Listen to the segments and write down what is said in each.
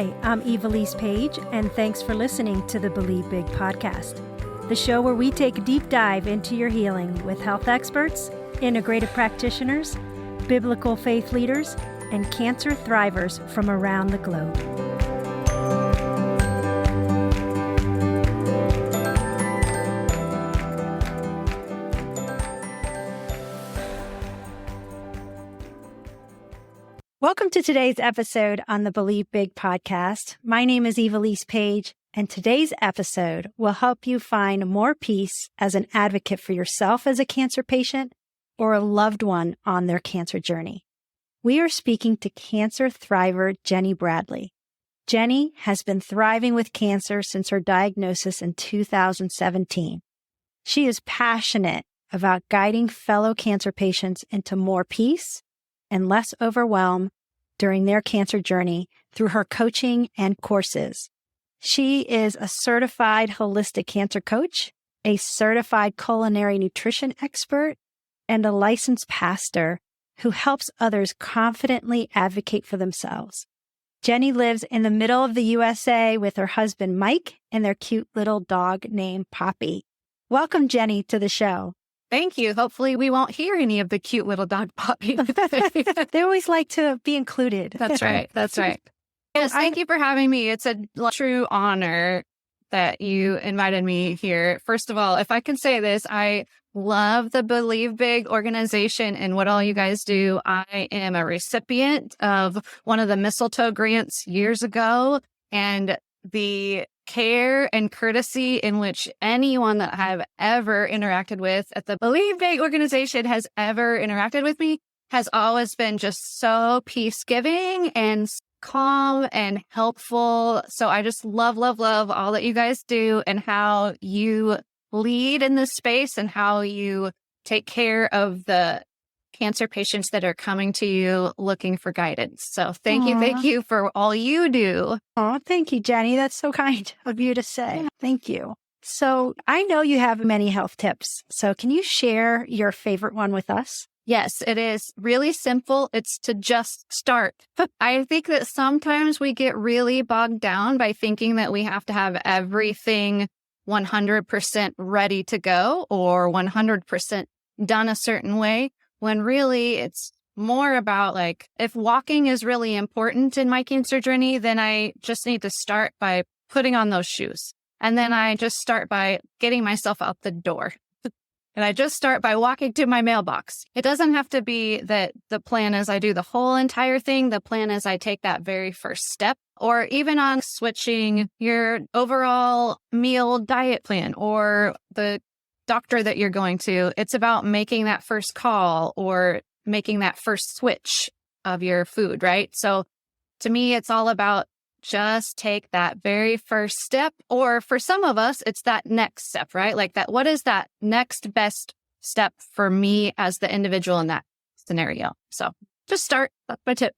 Hi, I'm Evilise Page, and thanks for listening to the Believe Big podcast, the show where we take a deep dive into your healing with health experts, integrative practitioners, biblical faith leaders, and cancer thrivers from around the globe. Welcome to today's episode on the Believe Big podcast. My name is Evilise Page, and today's episode will help you find more peace as an advocate for yourself as a cancer patient or a loved one on their cancer journey. We are speaking to cancer thriver Jenny Bradley. Jenny has been thriving with cancer since her diagnosis in 2017. She is passionate about guiding fellow cancer patients into more peace and less overwhelm during their cancer journey through her coaching and courses. She is a certified holistic cancer coach, a certified culinary nutrition expert, and a licensed pastor who helps others confidently advocate for themselves. Jenny lives in the middle of the USA with her husband, Mike, and their cute little dog named Poppy. Welcome, Jenny, to the show. Thank you. Hopefully we won't hear any of the cute little dog Poppy. They always like to be included. That's right. That's right. Yes, thank you for having me. It's a true honor that you invited me here. First of all, if I can say this, I love the Believe Big organization and what all you guys do. I am a recipient of one of the mistletoe grants years ago, and the care and courtesy in which anyone that I've ever interacted with at the Believe Big organization has ever interacted with me has always been just so peace-giving and calm and helpful. So I just love all that you guys do and how you lead in this space and how you take care of the cancer patients that are coming to you looking for guidance. So thank you for all you do. Oh, thank you, Jenny. That's so kind of you to say. Thank you. So I know you have many health tips. So can you share your favorite one with us? Yes, it is really simple. It's to just start. I think that sometimes we get really bogged down by thinking that we have to have everything 100% ready to go or 100% done a certain way, when really it's more about like, if walking is really important in my cancer journey, then I just need to start by putting on those shoes. And then I just start by getting myself out the door. And I just start by walking to my mailbox. It doesn't have to be that the plan is I do the whole entire thing. The plan is I take that very first step, or even on switching your overall meal diet plan or the doctor that you're going to. It's about making that first call or making that first switch of your food, right? So to me, it's all about just take that very first step. Or for some of us, it's that next step, right? Like that, what is that next best step for me as the individual in that scenario? So just start. That's my tip.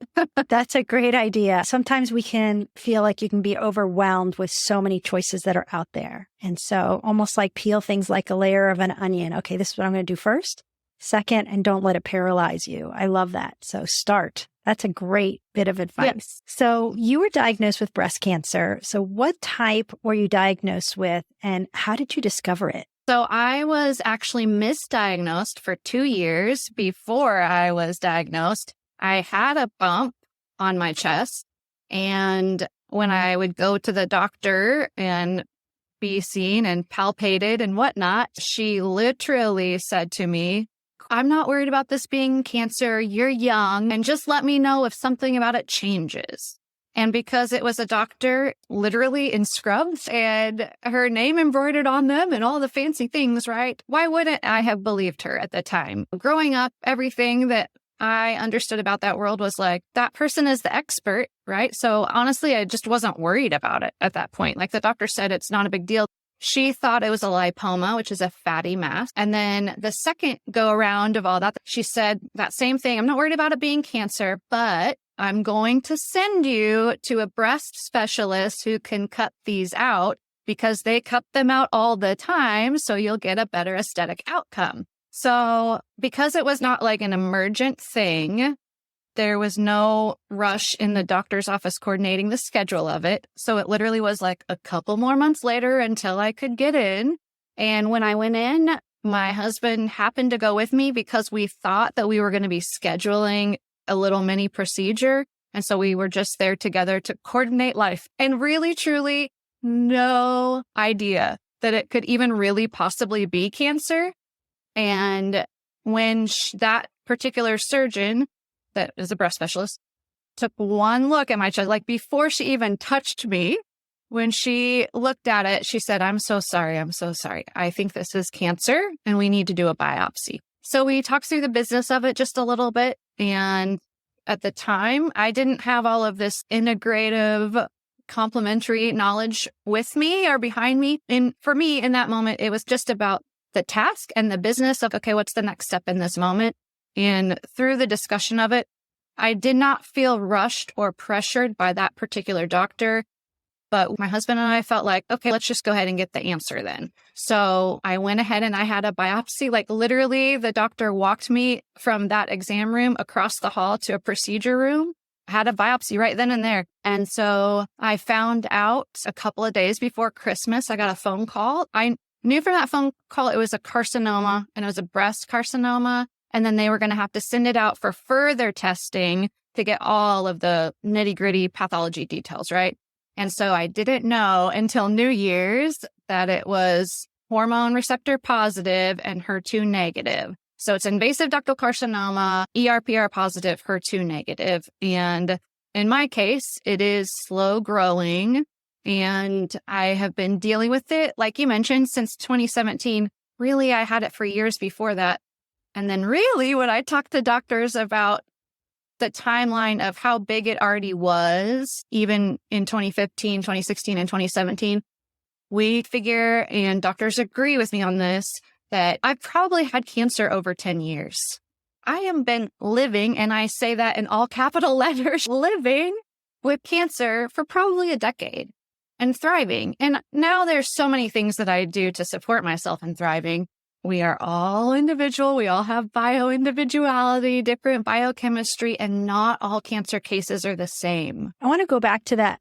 That's a great idea. Sometimes we can feel like you can be overwhelmed with so many choices that are out there. And so almost like peel things like a layer of an onion. Okay, this is what I'm going to do first, second, and don't let it paralyze you. I love that. So start. That's a great bit of advice. Yes. So you were diagnosed with breast cancer. So what type were you diagnosed with and how did you discover it? So I was actually misdiagnosed for 2 years before I was diagnosed. I had a bump on my chest, and when I would go to the doctor and be seen and palpated and whatnot, she literally said to me, "I'm not worried about this being cancer. You're young, and just let me know if something about it changes." And because it was a doctor literally in scrubs and her name embroidered on them and all the fancy things, right? Why wouldn't I have believed her at the time? Growing up, everything that I understood about that world was like, that person is the expert, right? So honestly, I just wasn't worried about it at that point. Like the doctor said, it's not a big deal. She thought it was a lipoma, which is a fatty mass. And then the second go around of all that, she said that same thing. "I'm not worried about it being cancer, but I'm going to send you to a breast specialist who can cut these out because they cut them out all the time. So you'll get a better aesthetic outcome." So because it was not like an emergent thing, There was no rush in the doctor's office coordinating the schedule of it. So it literally was like a couple more months later until I could get in. And when I went in, my husband happened to go with me because we thought that we were going to be scheduling a little mini procedure. And so we were just there together to coordinate life, and really, truly no idea that it could even really possibly be cancer. And when that particular surgeon, that is a breast specialist, took one look at my chest, like before she even touched me, when she looked at it, she said, I'm so sorry. I'm so sorry. I think this is cancer and we need to do a biopsy. So we talked through the business of it just a little bit. And at the time, I didn't have all of this integrative, complementary knowledge with me or behind me. And for me, in that moment, it was just about the task and the business of, okay, what's the next step in this moment? And through the discussion of it, I did not feel rushed or pressured by that particular doctor. But my husband and I felt like, okay, let's just go ahead and get the answer then. So I went ahead and I had a biopsy. Like literally, the doctor walked me from that exam room across the hall to a procedure room. I had a biopsy right then and there. And so I found out a couple of days before Christmas, I got a phone call. I knew from that phone call it was a carcinoma, and it was a breast carcinoma. And then they were going to have to send it out for further testing to get all of the nitty-gritty pathology details, right? And so I didn't know until New Year's that it was hormone receptor positive and HER2 negative. So it's invasive ductal carcinoma, ERPR positive, HER2 negative. And in my case, it is slow growing. And I have been dealing with it, like you mentioned, since 2017. Really, I had it for years before that. And then really, when I talked to doctors about the timeline of how big it already was, even in 2015, 2016, and 2017, we figure, and doctors agree with me on this, that I've probably had cancer over 10 years. I have been living, and I say that in all capital letters, living with cancer for probably a decade and thriving. And now there's so many things that I do to support myself in thriving. We are all individual. We all have bio-individuality, different biochemistry, and not all cancer cases are the same. I want to go back to that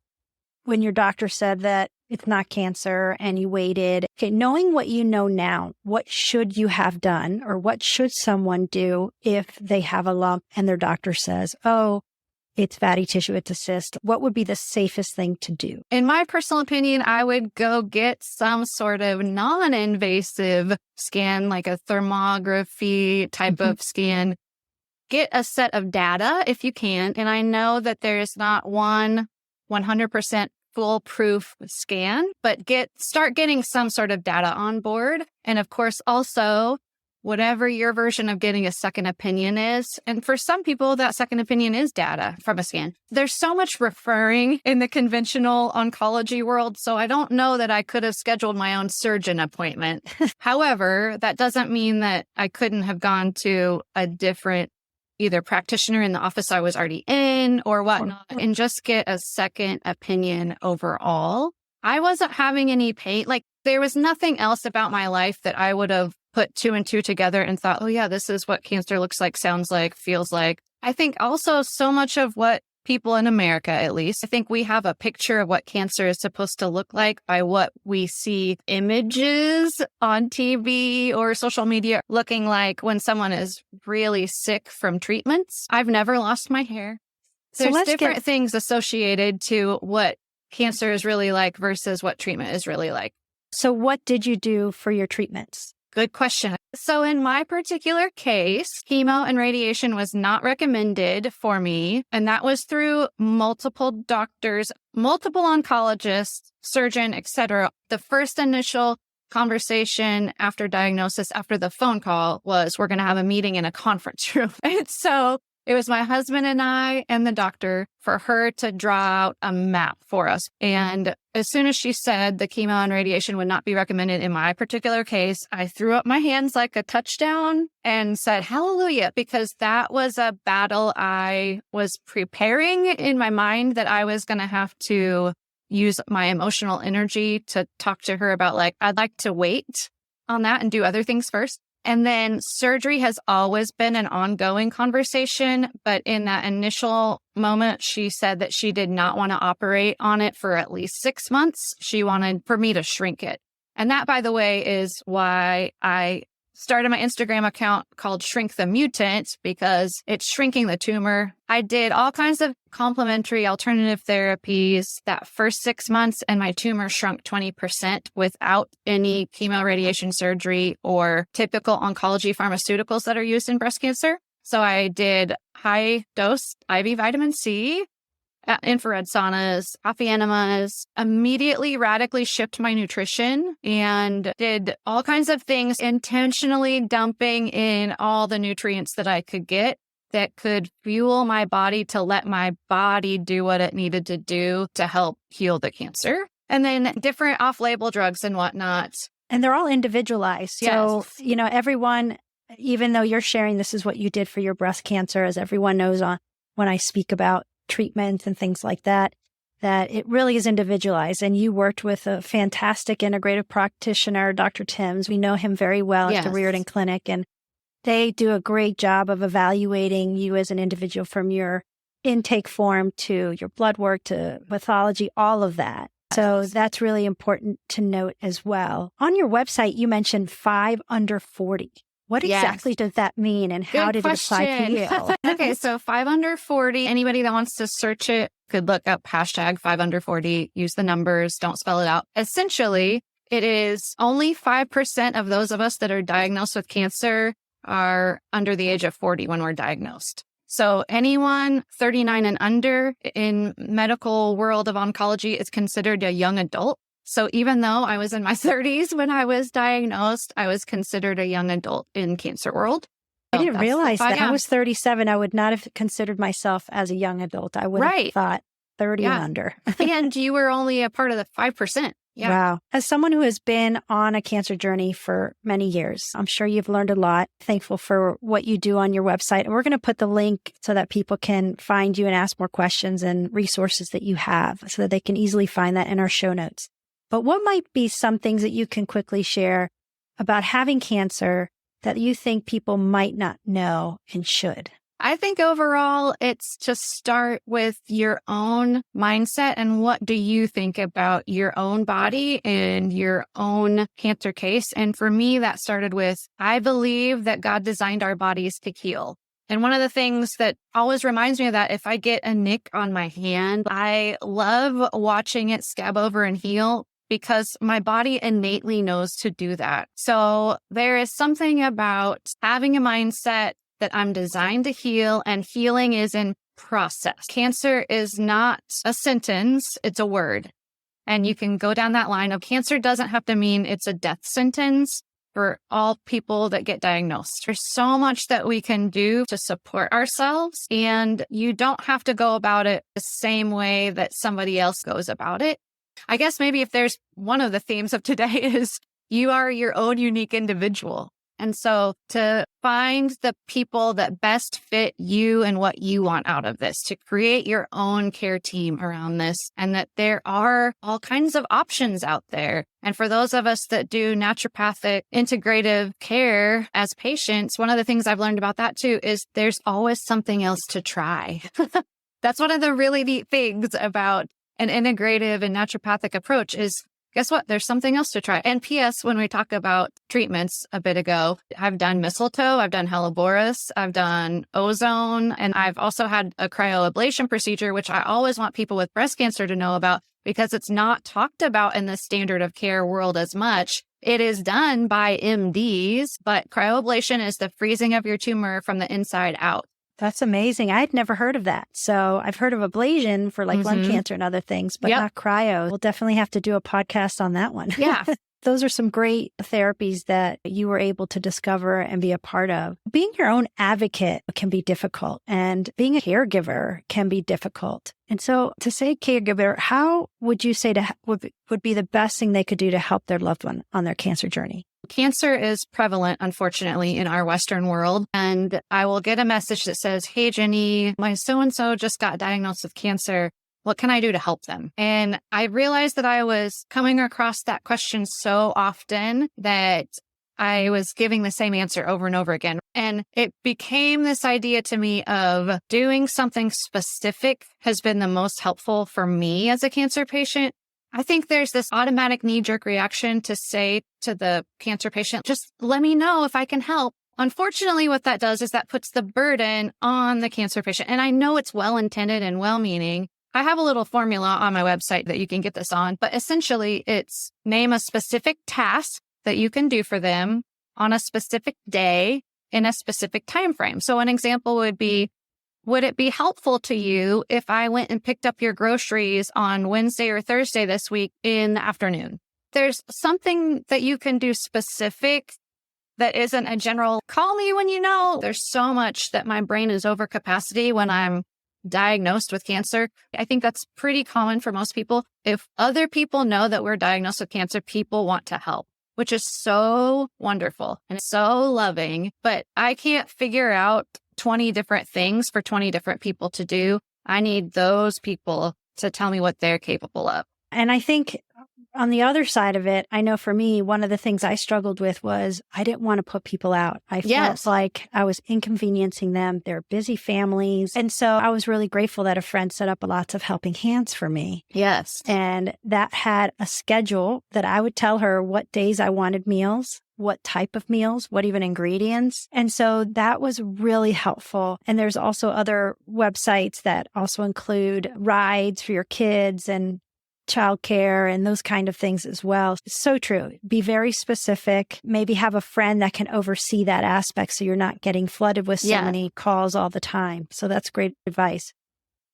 when your doctor said that it's not cancer and you waited. Okay, knowing what you know now, what should you have done, or what should someone do if they have a lump and their doctor says, oh, it's fatty tissue, it's a cyst? What would be the safest thing to do? In my personal opinion, I would go get some sort of non-invasive scan, like a thermography type of scan. Get a set of data if you can. And I know that there is not one 100% foolproof scan, but start getting some sort of data on board. And of course, also, whatever your version of getting a second opinion is. And for some people, that second opinion is data from a scan. There's so much referring in the conventional oncology world, so I don't know that I could have scheduled my own surgeon appointment. However, that doesn't mean that I couldn't have gone to a different either practitioner in the office I was already in or whatnot, and just get a second opinion overall. I wasn't having any pain. Like, there was nothing else about my life that I would have put two and two together and thought, oh yeah, this is what cancer looks like, sounds like, feels like. I think also so much of what people in America, at least, I think we have a picture of what cancer is supposed to look like by what we see images on TV or social media looking like when someone is really sick from treatments. I've never lost my hair. There's different things associated to what cancer is really like versus what treatment is really like. So what did you do for your treatments? Good question. So in my particular case, chemo and radiation was not recommended for me. And that was through multiple doctors, multiple oncologists, surgeon, etc. The first initial conversation after diagnosis, after the phone call, was we're going to have a meeting in a conference room. And so it was my husband and I and the doctor for her to draw out a map for us. And as soon as she said the chemo and radiation would not be recommended in my particular case, I threw up my hands like a touchdown and said, hallelujah, because that was a battle I was preparing in my mind that I was going to have to use my emotional energy to talk to her about, like, I'd like to wait on that and do other things first. And then surgery has always been an ongoing conversation. But in that initial moment, she said that she did not want to operate on it for at least 6 months. She wanted for me to shrink it. And that, by the way, is why I started my Instagram account called Shrink the Mutant, because it's shrinking the tumor. I did all kinds of complementary alternative therapies that first 6 months, and my tumor shrunk 20% without any chemo radiation surgery or typical oncology pharmaceuticals that are used in breast cancer. So I did high dose IV vitamin C, infrared saunas, coffee enemas, immediately radically shift my nutrition and did all kinds of things, intentionally dumping in all the nutrients that I could get that could fuel my body to let my body do what it needed to do to help heal the cancer. And then different off-label drugs and whatnot. And they're all individualized. So, everyone, even though you're sharing this is what you did for your breast cancer, as everyone knows when I speak about treatments and things like that it really is individualized. And you worked with a fantastic integrative practitioner, Dr. Timms. We know him very well at the Reardon Clinic, and they do a great job of evaluating you as an individual from your intake form to your blood work to pathology, all of that. So that's really important to note as well. On your website, you mentioned 5 under 40. What exactly does that mean, and how did it apply to you? Okay, so 5 under 40, anybody that wants to search it could look up hashtag 5 under 40, use the numbers, don't spell it out. Essentially, it is only 5% of those of us that are diagnosed with cancer are under the age of 40 when we're diagnosed. So anyone 39 and under in medical world of oncology is considered a young adult. So even though I was in my 30s when I was diagnosed, I was considered a young adult in cancer world. I didn't realize that. I was 37. I would not have considered myself as a young adult. I would have thought 30 and under. And you were only a part of the 5%. Yeah. Wow. As someone who has been on a cancer journey for many years, I'm sure you've learned a lot. Thankful for what you do on your website. And we're going to put the link so that people can find you and ask more questions and resources that you have so that they can easily find that in our show notes. But what might be some things that you can quickly share about having cancer that you think people might not know and should? I think overall, it's to start with your own mindset and what do you think about your own body and your own cancer case. And for me, that started with, I believe that God designed our bodies to heal. And one of the things that always reminds me of that, if I get a nick on my hand, I love watching it scab over and heal because my body innately knows to do that. So there is something about having a mindset that I'm designed to heal, and healing is in process. Cancer is not a sentence, it's a word. And you can go down that line of cancer doesn't have to mean it's a death sentence for all people that get diagnosed. There's so much that we can do to support ourselves, and you don't have to go about it the same way that somebody else goes about it. I guess maybe if there's one of the themes of today is you are your own unique individual. And so to find the people that best fit you and what you want out of this, to create your own care team around this, and that there are all kinds of options out there. And for those of us that do naturopathic integrative care as patients, one of the things I've learned about that too is there's always something else to try. That's one of the really neat things about an integrative and naturopathic approach is, guess what? There's something else to try. And P.S., when we talk about treatments a bit ago, I've done mistletoe, I've done Helleborus, I've done ozone, and I've also had a cryoablation procedure, which I always want people with breast cancer to know about because it's not talked about in the standard of care world as much. It is done by MDs, but cryoablation is the freezing of your tumor from the inside out. That's amazing. I had never heard of that. So I've heard of ablation for like lung cancer and other things, but not cryo. We'll definitely have to do a podcast on that one. Yeah. Those are some great therapies that you were able to discover and be a part of. Being your own advocate can be difficult, and being a caregiver can be difficult. And so to say caregiver, how would you say would be the best thing they could do to help their loved one on their cancer journey? Cancer is prevalent, unfortunately, in our Western world. And I will get a message that says, hey, Jenny, my so-and-so just got diagnosed with cancer. What can I do to help them? And I realized that I was coming across that question so often that I was giving the same answer over and over again. And it became this idea to me of doing something specific has been the most helpful for me as a cancer patient. I think there's this automatic knee-jerk reaction to say to the cancer patient, just let me know if I can help. Unfortunately, what that does is that puts the burden on the cancer patient. And I know it's well-intended and well-meaning. I have a little formula on my website that you can get this on, but essentially it's name a specific task that you can do for them on a specific day in a specific time frame. So an example would be, would it be helpful to you if I went and picked up your groceries on Wednesday or Thursday this week in the afternoon? There's something that you can do specific that isn't a general, call me when you know. There's so much that my brain is over capacity when I'm diagnosed with cancer. I think that's pretty common for most people. If other people know that we're diagnosed with cancer, people want to help, which is so wonderful and so loving. But I can't figure out 20 different things for 20 different people to do. I need those people to tell me what they're capable of. And I think on the other side of it, I know for me, one of the things I struggled with was I didn't want to put people out. I felt like I was inconveniencing them. They're busy families. And so I was really grateful that a friend set up lots of helping hands for me. Yes. And that had a schedule that I would tell her what days I wanted meals, what type of meals, what even ingredients. And so that was really helpful. And there's also other websites that also include rides for your kids and childcare and those kind of things as well. So true. Be very specific. Maybe have a friend that can oversee that aspect so you're not getting flooded with so many calls all the time. So that's great advice.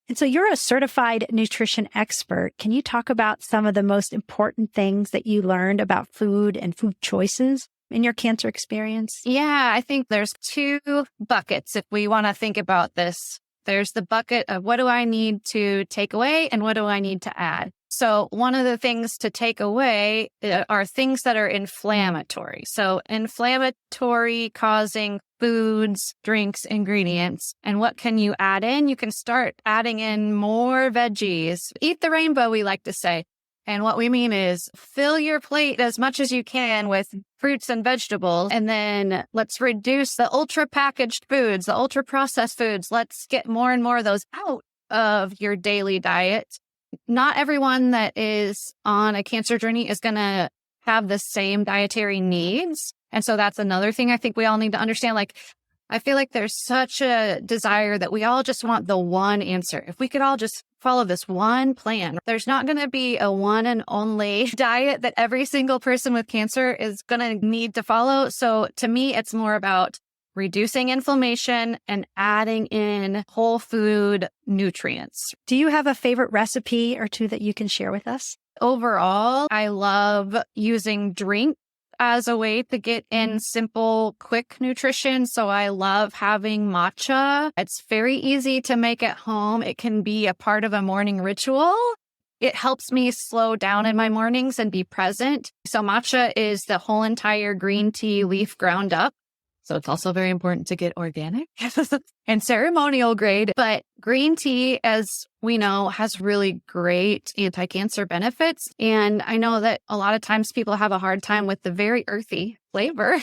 And so you're a certified nutrition expert. Can you talk about some of the most important things that you learned about food and food choices in your cancer experience? Yeah, I think there's two buckets if we want to think about this. There's the bucket of what do I need to take away and what do I need to add? So one of the things to take away are things that are inflammatory. So inflammatory causing foods, drinks, ingredients. And what can you add in? You can start adding in more veggies. Eat the rainbow, we like to say. And what we mean is fill your plate as much as you can with fruits and vegetables. And then let's reduce the ultra packaged foods, the ultra processed foods. Let's get more and more of those out of your daily diet. Not everyone that is on a cancer journey is going to have the same dietary needs. And so that's another thing I think we all need to understand. Like, I feel like there's such a desire that we all just want the one answer. If we could all just follow this one plan, there's not going to be a one and only diet that every single person with cancer is going to need to follow. So to me, it's more about reducing inflammation and adding in whole food nutrients. Do you have a favorite recipe or two that you can share with us? Overall, I love using drink as a way to get in simple, quick nutrition. So I love having matcha. It's very easy to make at home. It can be a part of a morning ritual. It helps me slow down in my mornings and be present. So matcha is the whole entire green tea leaf ground up. So it's also very important to get organic and ceremonial grade. But green tea, as we know, has really great anti-cancer benefits. And I know that a lot of times people have a hard time with the very earthy flavor.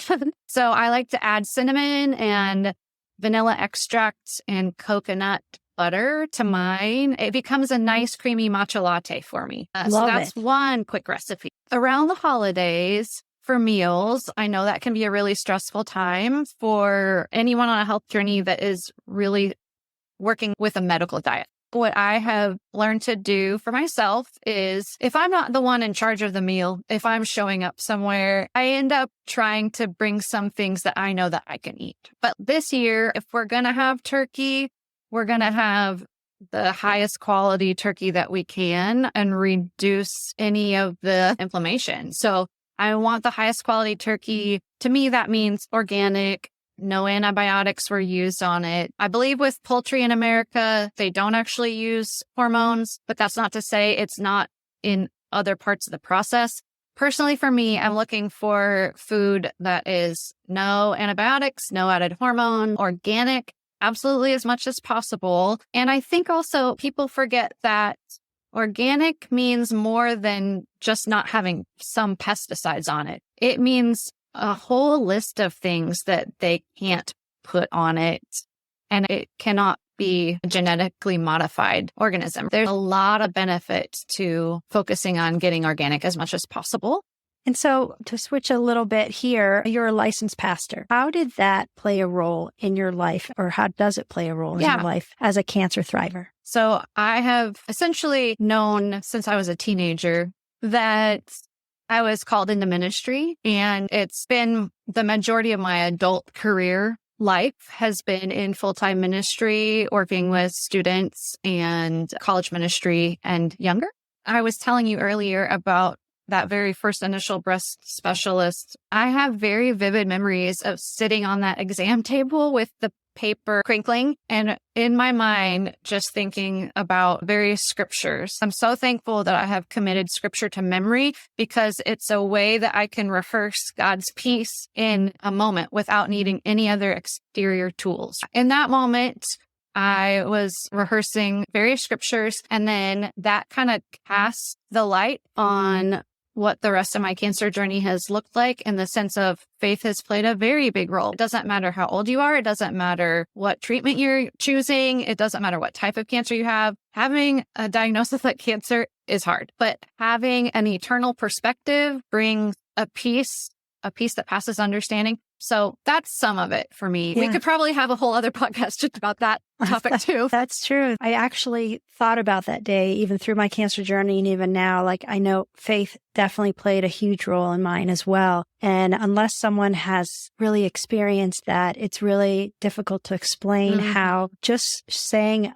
So I like to add cinnamon and vanilla extract and coconut butter to mine. It becomes a nice creamy matcha latte for me. So that's one quick recipe. Around the holidays, for meals, I know that can be a really stressful time for anyone on a health journey that is really working with a medical diet. What I have learned to do for myself is if I'm not the one in charge of the meal, if I'm showing up somewhere, I end up trying to bring some things that I know that I can eat. But this year, if we're going to have turkey, we're going to have the highest quality turkey that we can and reduce any of the inflammation. So I want the highest quality turkey. To me, that means organic, no antibiotics were used on it. I believe with poultry in America, they don't actually use hormones, but that's not to say it's not in other parts of the process. Personally, for me, I'm looking for food that is no antibiotics, no added hormone, organic, absolutely as much as possible. And I think also people forget that organic means more than just not having some pesticides on it. It means a whole list of things that they can't put on it, and it cannot be a genetically modified organism. There's a lot of benefits to focusing on getting organic as much as possible. And so to switch a little bit here, you're a licensed pastor. How did that play a role in your life, or how does it play a role in your life as a cancer thriver? So I have essentially known since I was a teenager that I was called into ministry, and it's been the majority of my adult career life has been in full-time ministry, working with students and college ministry and younger. I was telling you earlier about that very first initial breast specialist. I have very vivid memories of sitting on that exam table with the paper crinkling and in my mind just thinking about various scriptures. I'm so thankful that I have committed scripture to memory because it's a way that I can rehearse God's peace in a moment without needing any other exterior tools. In that moment, I was rehearsing various scriptures, and then that kind of casts the light on what the rest of my cancer journey has looked like, in the sense of faith has played a very big role. It doesn't matter how old you are. It doesn't matter what treatment you're choosing. It doesn't matter what type of cancer you have. Having a diagnosis like cancer is hard, but having an eternal perspective brings a peace that passes understanding. So that's some of it for me. We could probably have a whole other podcast just about that topic too. That's true. I actually thought about that day, even through my cancer journey. And even now, like, I know faith definitely played a huge role in mine as well. And unless someone has really experienced that, it's really difficult to explain how just saying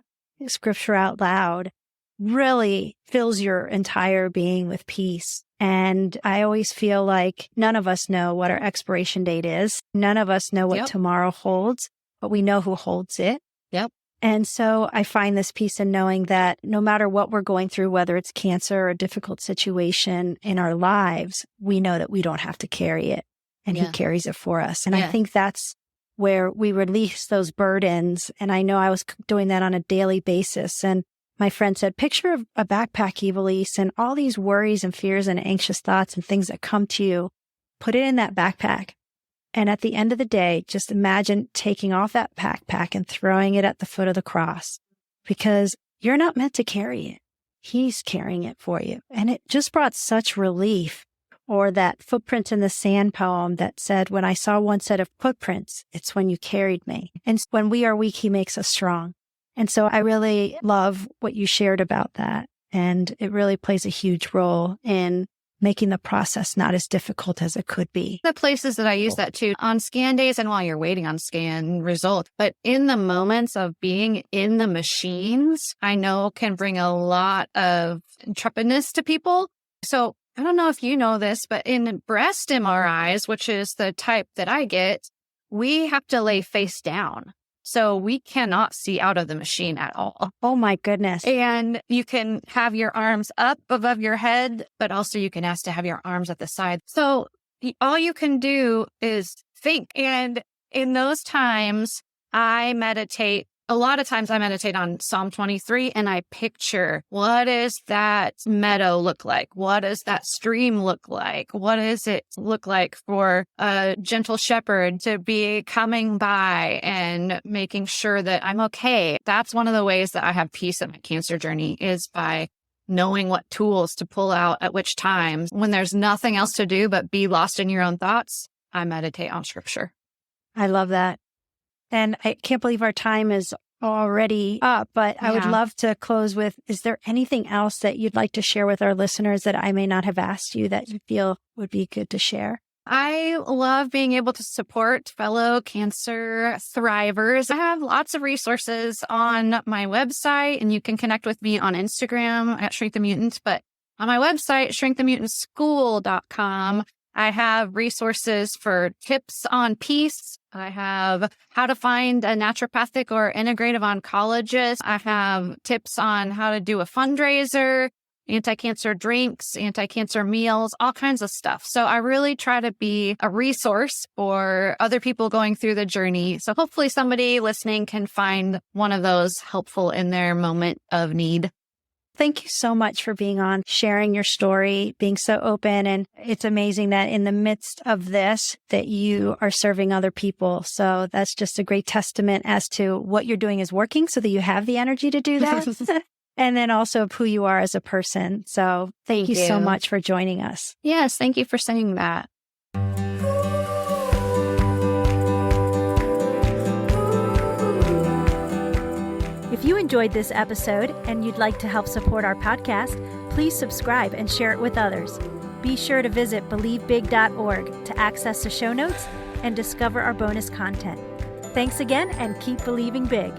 scripture out loud really fills your entire being with peace. And I always feel like none of us know what our expiration date is. None of us know what tomorrow holds, but we know who holds it. Yep. And so I find this peace in knowing that no matter what we're going through, whether it's cancer or a difficult situation in our lives, we know that we don't have to carry it, and He carries it for us. And I think that's where we release those burdens. And I know I was doing that on a daily basis. And my friend said, picture a backpack, Evilise, and all these worries and fears and anxious thoughts and things that come to you, put it in that backpack. And at the end of the day, just imagine taking off that backpack and throwing it at the foot of the cross, because you're not meant to carry it. He's carrying it for you. And it just brought such relief. Or that footprint in the sand poem that said, when I saw one set of footprints, it's when you carried me. And when we are weak, He makes us strong. And so I really love what you shared about that. And it really plays a huge role in making the process not as difficult as it could be. The places that I use that too, on scan days and while you're waiting on scan results, but in the moments of being in the machines, I know can bring a lot of intrepidness to people. So I don't know if you know this, but in breast MRIs, which is the type that I get, we have to lay face down. So we cannot see out of the machine at all. Oh my goodness. And you can have your arms up above your head, but also you can ask to have your arms at the side. So all you can do is think. And in those times, I meditate. A lot of times I meditate on Psalm 23 and I picture, what does that meadow look like? What does that stream look like? What does it look like for a gentle shepherd to be coming by and making sure that I'm okay? That's one of the ways that I have peace in my cancer journey, is by knowing what tools to pull out at which times. When there's nothing else to do but be lost in your own thoughts, I meditate on scripture. I love that. And I can't believe our time is already up, but I would love to close with, is there anything else that you'd like to share with our listeners that I may not have asked you that you feel would be good to share? I love being able to support fellow cancer thrivers. I have lots of resources on my website, and you can connect with me on Instagram at Shrink the Mutant. But on my website, shrinkthemutantschool.com, I have resources for tips on peace. I have how to find a naturopathic or integrative oncologist. I have tips on how to do a fundraiser, anti-cancer drinks, anti-cancer meals, all kinds of stuff. So I really try to be a resource for other people going through the journey. So hopefully somebody listening can find one of those helpful in their moment of need. Thank you so much for being on, sharing your story, being so open. And it's amazing that in the midst of this, that you are serving other people. So that's just a great testament as to what you're doing is working so that you have the energy to do that. And then also who you are as a person. So thank you so much for joining us. Yes, thank you for saying that. If you enjoyed this episode and you'd like to help support our podcast, please subscribe and share it with others. Be sure to visit believebig.org to access the show notes and discover our bonus content. Thanks again, and keep believing big.